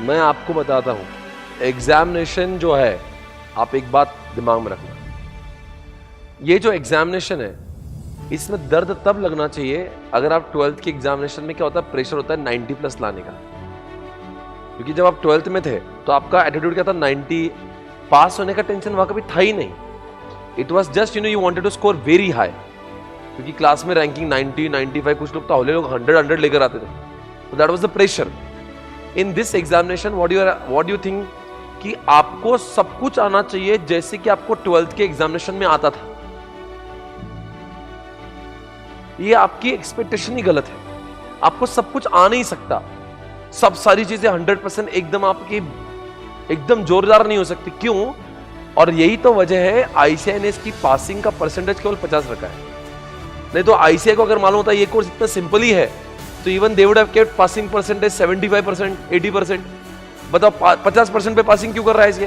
मैं आपको बताता हूं, एग्जामिनेशन जो है, आप एक बात दिमाग में रखना, ये जो एग्जामिनेशन है इसमें दर्द तब लगना चाहिए अगर आप 12th की एग्जामिनेशन में क्या होता है, प्रेशर होता है 90+ लाने का। क्योंकि जब आप 12th में थे तो आपका एटीट्यूड क्या था, 90 पास होने का टेंशन वहां कभी था ही नहीं। It was just you wanted to score very high, क्योंकि क्लास में रैंकिंग 90, 95, कुछ लोग तो हौले लोग 100 लेकर आते थे। तो that was the pressure in this examination. What do you think कि आपको सब कुछ आना चाहिए जैसे कि आपको 12th के एग्जामिनेशन में आता था? ये आपकी एक्सपेक्टेशन ही गलत है। आपको सब कुछ आ नहीं सकता, सब सारी चीजें 100% एकदम आपकी एकदम जोरदार नहीं हो सकती। क्यों? और यही तो वजह है आईसीआई ने इसकी पासिंग का परसेंटेज केवल 50 रखा है। नहीं तो आईसीआई को अगर मालूम होता ये कोर्स इतना सिंपल ही है तो even they would have kept passing percentage 75%, 80%। बताओ 50% पे पासिंग क्यों कर रहा है इसके?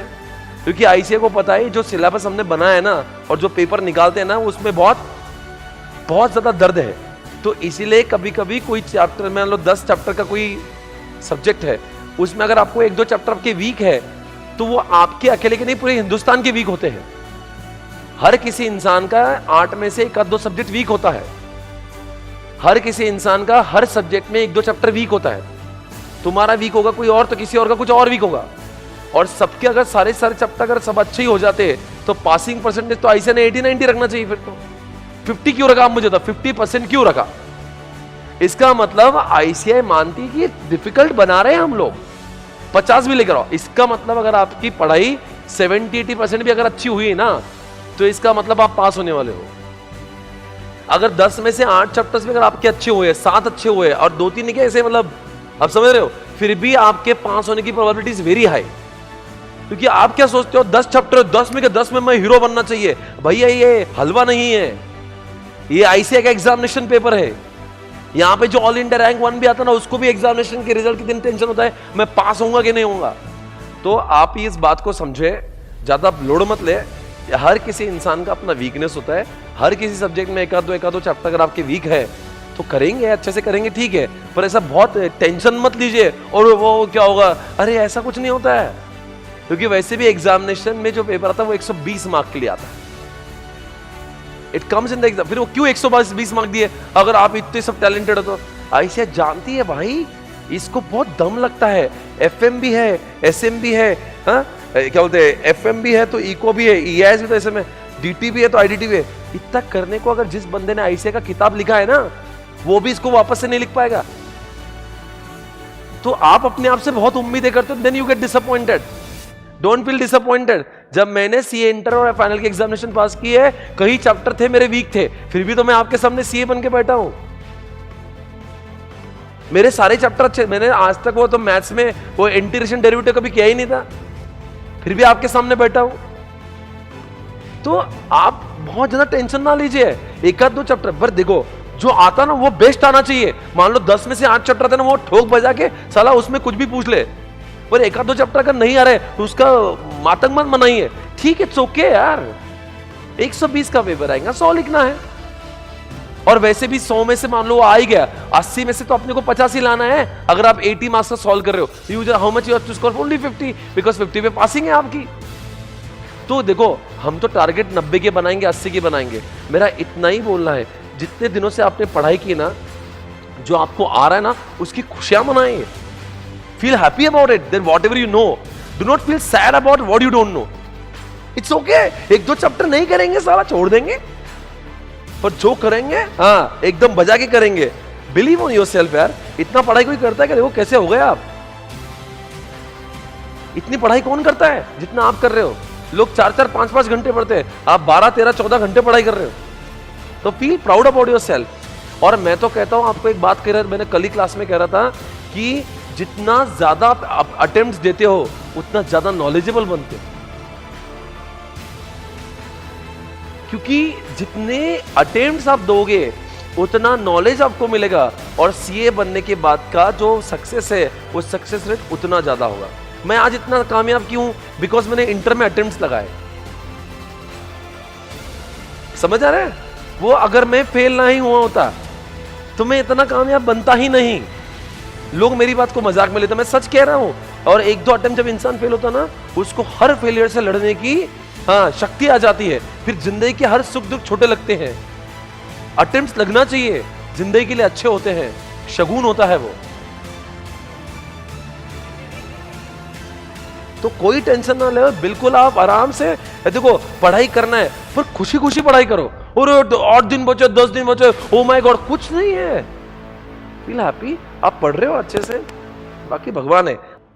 क्योंकि आईसीआई को पता है जो सिलेबस हमने बनाया है ना और जो पेपर निकालते हैं ना उसमें बहुत ज्यादा दर्द है। तो इसीलिए कभी कभी कोई चैप्टर में 10 चैप्टर का कोई सब्जेक्ट है, उसमें अगर आपको 1-2 चैप्टर आपके वीक है तो वो आपके अकेले के नहीं, पूरे हिंदुस्तान के वीक होते हैं। हर किसी इंसान का 8 में से 1-2 सब्जेक्ट वीक होता है। हर किसी इंसान का हर सब्जेक्ट में 1-2 चैप्टर वीक होता है। तुम्हारा वीक होगा कोई और, तो किसी और का कुछ और वीक होगा। और सबके अगर सारे चैप्टर अगर सब अच्छे ही हो जाते तो पासिंग परसेंटेज तो आईसीआई ने 80-90 रखना चाहिए। फिर तो 50 क्यों रखा? आप मुझे बताओ 50% क्यों रखा? इसका मतलब आईसीआई मानती कि डिफिकल्ट बना रहे हैं हम लोग, 50 भी लेकर आओ। इसका मतलब अगर आपकी पढ़ाई 70-80% भी अगर अच्छी हुई ना तो इसका मतलब आप पास होने वाले हो। अगर 10 में से 8 चैप्टर्स में अगर आपके अच्छे हुए, 7 अच्छे हुए और 2-3 नहीं, ऐसे मतलब आप समझ रहे हो, फिर भी आपके पास होने की प्रोबेबिलिटी इज वेरी हाई। क्योंकि आप क्या सोचते हो 10 चैप्टर 10 में के 10 में मैं हीरो बनना चाहिए। भैया ये हलवा नहीं है, ये आईसीआई का एग्जामिनेशन पेपर है। यहां पे जो ऑल इंडिया रैंक 1 भी आता ना उसको भी एग्जामिनेशन के रिजल्ट के दिन टेंशन होता है मैं पास होऊंगा कि नहीं होऊंगा। तो आप इस बात को समझे, ज्यादा लोड मत ले। हर किसी इंसान का अपना वीकनेस होता है। हर किसी सब्जेक्ट में एक आधो चैप्टर अगर आपके वीक है तो करेंगे, अच्छे से करेंगे, ठीक है, पर ऐसा बहुत टेंशन मत लीजिए और वो क्या होगा, अरे ऐसा कुछ नहीं होता है। क्योंकि वैसे भी एग्जामिनेशन में जो पेपर आता है वो 120 मार्क के लिए आता है। It comes in the exam. फिर वो क्यों 120 मार्क दिए अगर आप इतने सब टैलेंटेड हो तो? आईसीआई जानती है भाई इसको बहुत दम लगता है। एफएम भी है, एसएम भी है, हाँ क्या बोलते हैं, एफएम भी है तो इको भी है, ईआईएस भी तो एसएम है, डीटी भी है तो आईडीटी भी है। इतना करने को अगर जिस बंदे ने आईसीआई का किताब लिखा है ना वो भी इसको वापस से नहीं लिख पाएगा। तो आप अपने आप से बहुत उम्मीदें करते हो, then you get disappointed. Don't feel disappointed. जब मैंने सीए इंटर और फाइनल के एग्जामिनेशन पास किए, कई चैप्टर थे मेरे वीक थे, फिर भी तो मैं आपके सामने सीए बन के बैठा हूं। मेरे सारे चैप्टर अच्छे, मैंने आज तक वो तो मैथ्स में वो इंटीग्रेशन डेरिवेटिव कभी किया ही नहीं था, फिर भी आपके सामने बैठा हूं। तो आप बहुत ज्यादा टेंशन ना लीजिए, 1-2 चैप्टर पर देखो जो आता ना वो बेस्ट आना चाहिए। मान लो 10 में से 8 चैप्टर थे ना, वो ठोक बजा के साला उसमें कुछ भी पूछ ले, पर 1-2 चैप्टर अगर नहीं आ रहे तो उसका मातंग मत मनाइए। ठीक है, चौके यार, 120 का पेपर आएगा, 100 लिखना है। और वैसे भी 100 में से मान लो आ ही गया, 80 में से तो अपने को 50 ही लाना है। अगर आप 80 मार्क्स का सॉल्व कर रहे हो, you how much you have to score? Only 50, because 50 पे पासिंग है आपकी। तो देखो हम तो टारगेट 90 के बनाएंगे, 80 के बनाएंगे। मेरा इतना ही बोलना है, जितने दिनों से आपने पढ़ाई की ना, जो आपको आ रहा है ना उसकी खुशियां मनाएं। Feel happy about it. Then whatever you know, do not feel sad about what you don't know. It's okay. 1-2 chapter नहीं करेंगे साला, छोड़ देंगे, पर जो करेंगे हाँ एकदम बजा के करेंगे। Believe on yourself यार। इतना पढ़ाई कोई करता है क्या? देखो कैसे हो गए आप। इतनी पढ़ाई कौन करता है जितना आप कर रहे हो? लोग 4-4, 5-5 घंटे पढ़ते हैं, आप 12, 13, 14 घंटे पढ़ाई कर रहे हो। तो फील प्राउड अबाउट योरसेल्फ। और मैं तो कहता हूं, आपको एक बात कह रहा, मैंने कल ही क्लास में कह रहा था कि जितना ज्यादा आप अटेम्प्ट्स देते हो उतना ज्यादा नॉलेजेबल बनते हो। क्योंकि जितने अटेम्प्ट्स आप दोगे उतना नॉलेज आपको मिलेगा, और सीए बनने के बाद का जो सक्सेस है वो सक्सेस रेट उतना ज्यादा होगा। मैं आज इतना कामयाब क्यों? बिकॉज मैंने इंटर में अटेम्प्ट्स लगाए। समझ आ रहा है? वो अगर मैं फेल नहीं हुआ होता तो मैं इतना कामयाब बनता ही नहीं। लोग मेरी बात को मजाक में लेते, मैं सच कह रहा हूं। और एक दो अटेम्प्ट जब इंसान फेल होता ना, उसको हर फेलियर से लड़ने की शक्ति आ जाती है। फिर जिंदगी के हर सुख दुख छोटे लगते हैं। अटेम्प्ट्स लगना चाहिए, जिंदगी के लिए अच्छे होते हैं, शगुन होता है वो। तो कोई टेंशन ना ले, बिल्कुल आप आराम से, देखो पढ़ाई करना है पर खुशी खुशी पढ़ाई करो। और 8 दिन बचे, 10 दिन बचे, ओ माय गॉड, कुछ नहीं है। फील हैप्पी, आप पढ़ रहे हो अच्छे से, बाकी भगवान है।